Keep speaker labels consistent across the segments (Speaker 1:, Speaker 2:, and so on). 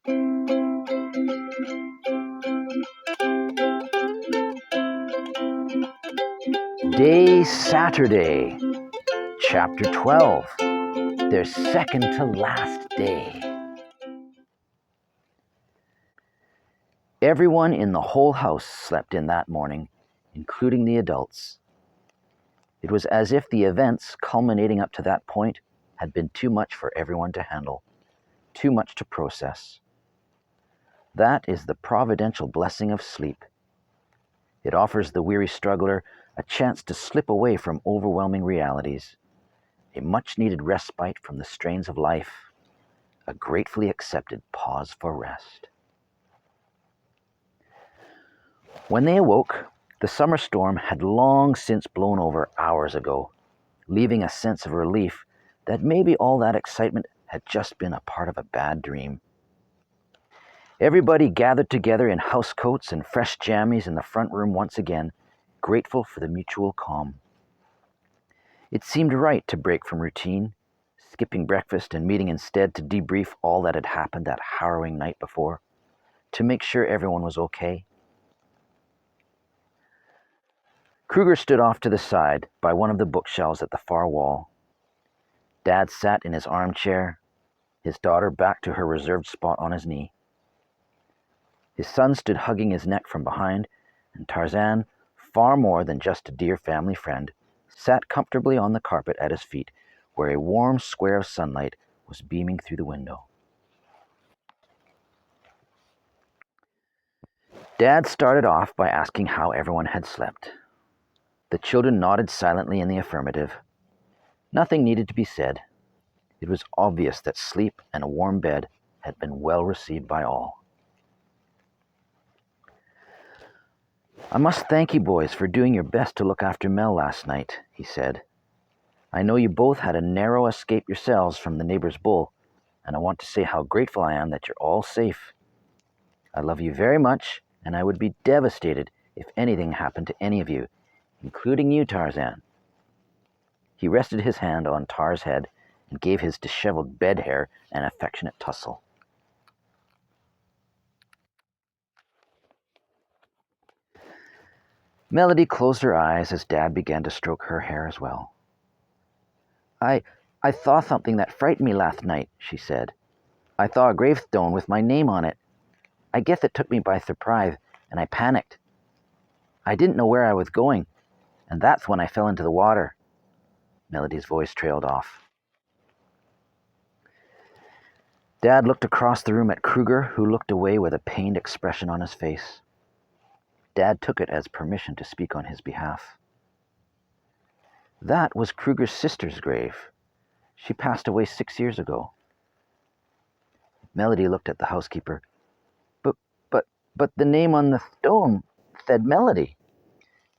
Speaker 1: Day Saturday, Chapter 12, their second to last day. Everyone in the whole house slept in that morning, including the adults. It was as if the events culminating up to that point had been too much for everyone to handle, too much to process. That is the providential blessing of sleep. It offers the weary struggler a chance to slip away from overwhelming realities, a much-needed respite from the strains of life, a gratefully accepted pause for rest. When they awoke, the summer storm had long since blown over hours ago, leaving a sense of relief that maybe all that excitement had just been a part of a bad dream. Everybody gathered together in housecoats and fresh jammies in the front room once again, grateful for the mutual calm. It seemed right to break from routine, skipping breakfast and meeting instead to debrief all that had happened that harrowing night before, to make sure everyone was okay. Kruger stood off to the side by one of the bookshelves at the far wall. Dad sat in his armchair, his daughter back to her reserved spot on his knee. His son stood hugging his neck from behind, and Tarzan, far more than just a dear family friend, sat comfortably on the carpet at his feet, where a warm square of sunlight was beaming through the window. Dad started off by asking how everyone had slept. The children nodded silently in the affirmative. Nothing needed to be said. It was obvious that sleep and a warm bed had been well received by all. "I must thank you boys for doing your best to look after Mel last night," he said. "I know you both had a narrow escape yourselves from the neighbor's bull, and I want to say how grateful I am that you're all safe. I love you very much, and I would be devastated if anything happened to any of you, including you, Tarzan." He rested his hand on Tar's head and gave his disheveled bed hair an affectionate tussle. Melody closed her eyes as Dad began to stroke her hair as well. I saw something that frightened me last night," she said. "I saw a gravestone with my name on it. I guess it took me by surprise, and I panicked. I didn't know where I was going, and that's when I fell into the water." Melody's voice trailed off. Dad looked across the room at Kruger, who looked away with a pained expression on his face. Dad took it as permission to speak on his behalf. "That was Kruger's sister's grave. She passed away 6 years ago." Melody looked at the housekeeper. But the name on the stone said Melody.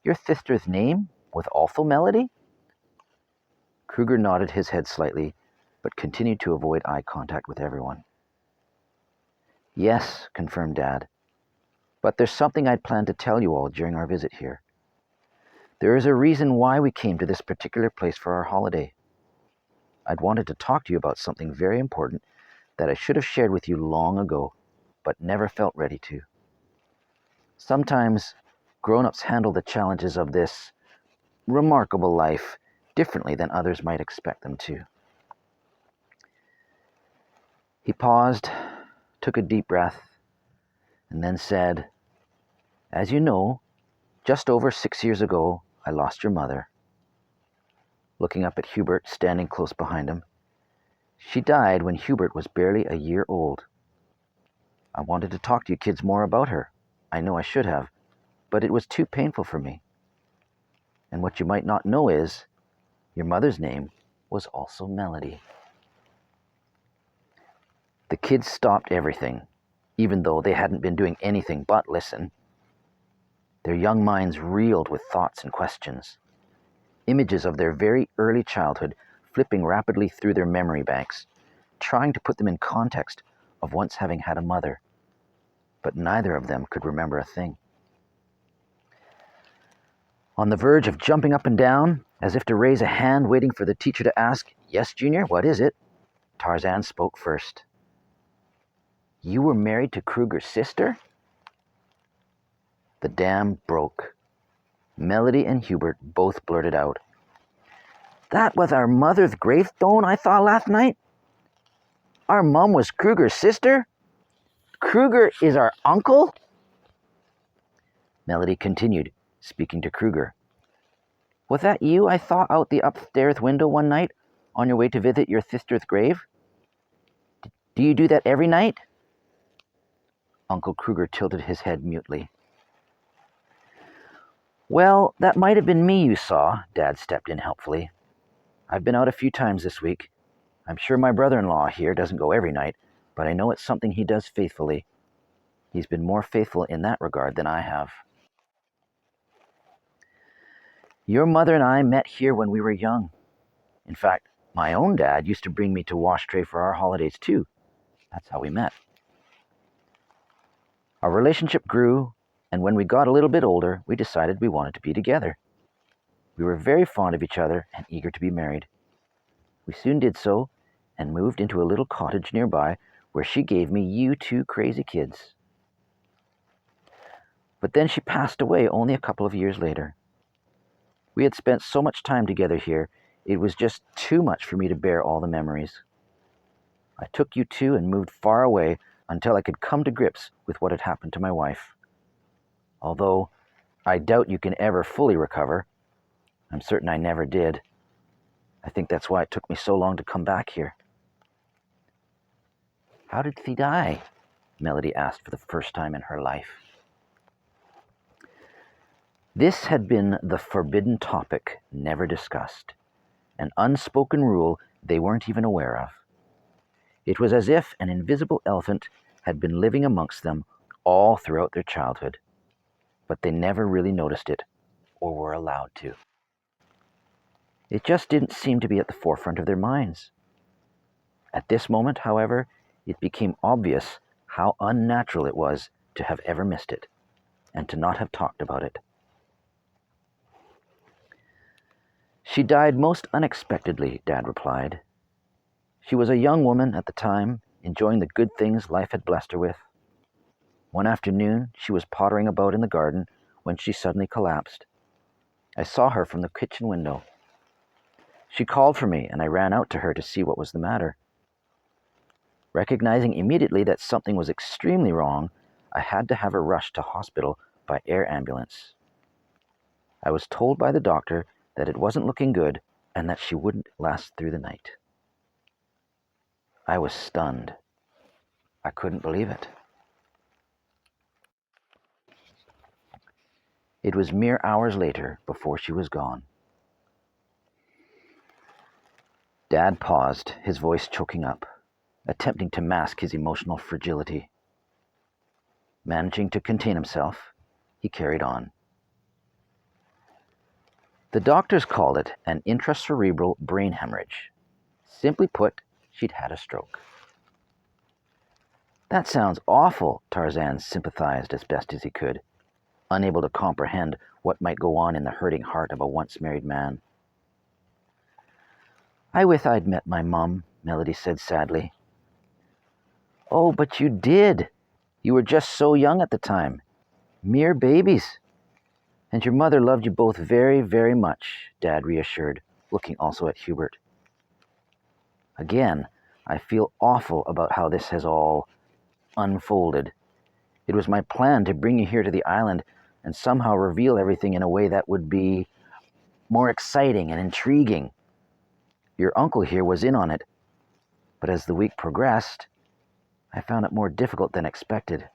Speaker 1: Your sister's name was also Melody?" Kruger nodded his head slightly, but continued to avoid eye contact with everyone. "Yes," confirmed Dad. "But there's something I'd planned to tell you all during our visit here. There is a reason why we came to this particular place for our holiday. I'd wanted to talk to you about something very important that I should have shared with you long ago, but never felt ready to. Sometimes grown-ups handle the challenges of this remarkable life differently than others might expect them to." He paused, took a deep breath, and then said, "As you know, just over 6 years ago, I lost your mother." Looking up at Hubert, standing close behind him. "She died when Hubert was barely a year old. I wanted to talk to you kids more about her. I know I should have, but it was too painful for me. And what you might not know is, your mother's name was also Melody." The kids stopped everything, even though they hadn't been doing anything but listen. Their young minds reeled with thoughts and questions, images of their very early childhood flipping rapidly through their memory banks, trying to put them in context of once having had a mother, but neither of them could remember a thing. On the verge of jumping up and down, as if to raise a hand waiting for the teacher to ask, "Yes, Junior, what is it?" Tarzan spoke first. You were married to Kruger's sister? The dam broke. Melody and Hubert both blurted out, "That was our mother's gravestone I saw last night? Our mom was Kruger's sister? Kruger is our uncle?" Melody continued, speaking to Kruger. "Was that you I saw out the upstairs window one night on your way to visit your sister's grave? Do you do that every night?" Uncle Kruger tilted his head mutely. "Well, that might have been me you saw," Dad stepped in helpfully. "I've been out a few times this week. I'm sure my brother-in-law here doesn't go every night, but I know it's something he does faithfully. He's been more faithful in that regard than I have." "Your mother and I met here when we were young. In fact, my own dad used to bring me to Washtray for our holidays too. That's how we met. Our relationship grew, and when we got a little bit older, we decided we wanted to be together. We were very fond of each other and eager to be married. We soon did so and moved into a little cottage nearby where she gave me you two crazy kids. But then she passed away only a couple of years later. We had spent so much time together here, it was just too much for me to bear all the memories. I took you two and moved far away until I could come to grips with what had happened to my wife. Although I doubt you can ever fully recover. I'm certain I never did. I think that's why it took me so long to come back here." "How did she die?" Melody asked for the first time in her life. This had been the forbidden topic, never discussed, an unspoken rule they weren't even aware of. It was as if an invisible elephant had been living amongst them all throughout their childhood, but they never really noticed it or were allowed to. It just didn't seem to be at the forefront of their minds. At this moment, however, it became obvious how unnatural it was to have ever missed it, and to not have talked about it. "She died most unexpectedly," Dad replied. "She was a young woman at the time, enjoying the good things life had blessed her with. One afternoon, she was pottering about in the garden when she suddenly collapsed. I saw her from the kitchen window. She called for me, and I ran out to her to see what was the matter. Recognizing immediately that something was extremely wrong, I had to have her rushed to hospital by air ambulance. I was told by the doctor that it wasn't looking good and that she wouldn't last through the night." I was stunned. I couldn't believe it. It was mere hours later before she was gone. Dad paused, his voice choking up, attempting to mask his emotional fragility. Managing to contain himself, he carried on. "The doctors called it an intracerebral brain hemorrhage. Simply put, she'd had a stroke." "That sounds awful," Tarzan sympathized as best as he could, unable to comprehend what might go on in the hurting heart of a once married man. "I wish I'd met my mum," Melody said sadly. "Oh, but you did. You were just so young at the time. Mere babies. And your mother loved you both very, very much," Dad reassured, looking also at Hubert. "Again, I feel awful about how this has all unfolded. It was my plan to bring you here to the island and somehow reveal everything in a way that would be more exciting and intriguing. Your uncle here was in on it, but as the week progressed, I found it more difficult than expected.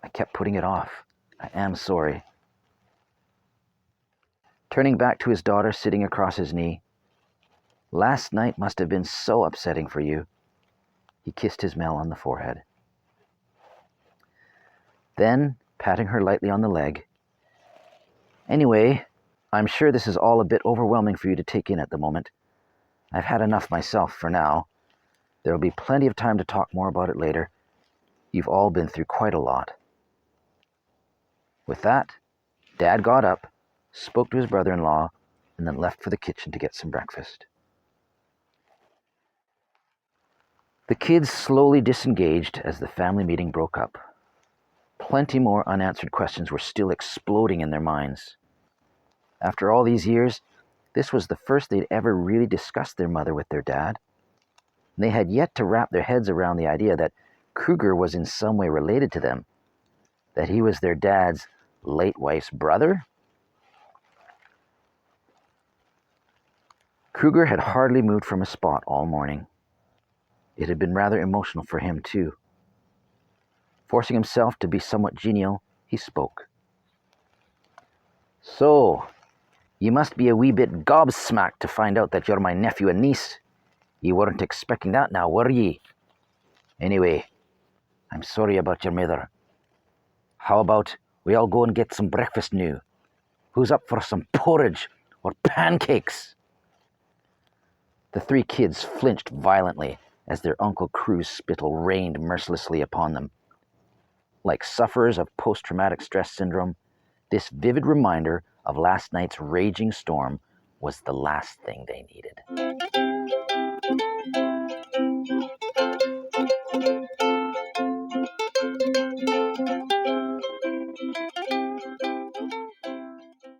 Speaker 1: I kept putting it off. I am sorry." Turning back to his daughter sitting across his knee, "Last night must have been so upsetting for you." He kissed his Mel on the forehead. Then, patting her lightly on the leg, "Anyway, I'm sure this is all a bit overwhelming for you to take in at the moment. I've had enough myself for now. There'll be plenty of time to talk more about it later. You've all been through quite a lot." With that, Dad got up, spoke to his brother-in-law, and then left for the kitchen to get some breakfast. The kids slowly disengaged as the family meeting broke up. Plenty more unanswered questions were still exploding in their minds. After all these years, this was the first they'd ever really discussed their mother with their dad. They had yet to wrap their heads around the idea that Kruger was in some way related to them, that he was their dad's late wife's brother. Kruger had hardly moved from his spot all morning. It had been rather emotional for him, too. Forcing himself to be somewhat genial, he spoke. "So, you must be a wee bit gobsmacked to find out that you're my nephew and niece. You weren't expecting that now, were ye? Anyway, I'm sorry about your mother. How about we all go and get some breakfast now? Who's up for some porridge or pancakes?" The three kids flinched violently as their Uncle Cru's spittle rained mercilessly upon them. Like sufferers of post-traumatic stress syndrome, this vivid reminder of last night's raging storm was the last thing they needed.